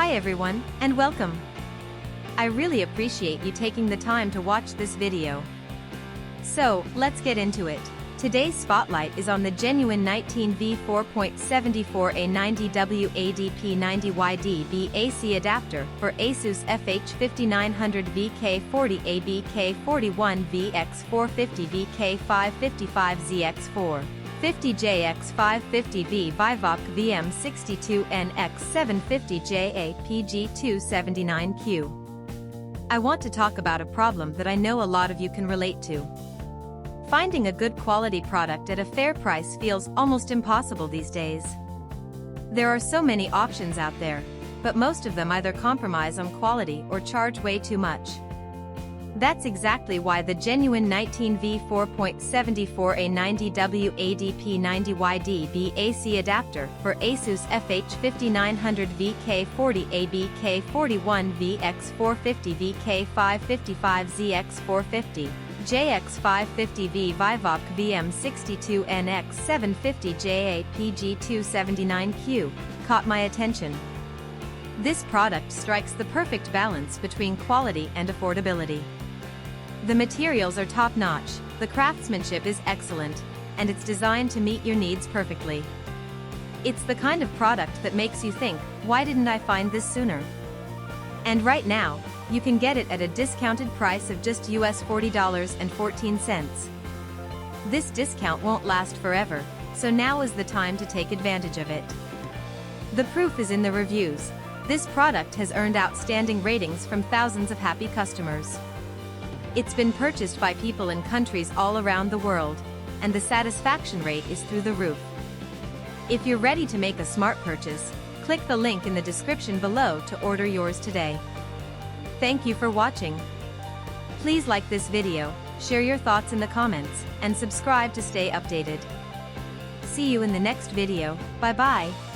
Hi everyone, and welcome. I really appreciate you taking the time to watch this video. So, let's get into it. Today's spotlight is on the genuine 19V 4.74A 90W ADP-90YD BAC adapter for ASUS FH5900 VK40A BK41 VX450 VK555ZX4. 50JX550V VIVOPC VM62NX750J APG279Q. I want to talk about a problem that I know a lot of you can relate to. Finding a good quality product at a fair price feels almost impossible these days. There are so many options out there, but most of them either compromise on quality or charge way too much. That's exactly why the genuine 19V 4.74A 90W ADP-90YD BAC adapter for ASUS FH5900 VK40A BK41 VX450 VK555ZX450 JX550V VIVOPC VM62NX750J APG279Q caught my attention. This product strikes the perfect balance between quality and affordability. The materials are top-notch, the craftsmanship is excellent, and it's designed to meet your needs perfectly. It's the kind of product that makes you think, why didn't I find this sooner? And right now, you can get it at a discounted price of just US $40.14. This discount won't last forever, so now is the time to take advantage of it. The proof is in the reviews. This product has earned outstanding ratings from thousands of happy customers. It's been purchased by people in countries all around the world, and the satisfaction rate is through the roof. If you're ready to make a smart purchase, click the link in the description below to order yours today. Thank you for watching. Please like this video, share your thoughts in the comments, and subscribe to stay updated. See you in the next video. Bye-bye.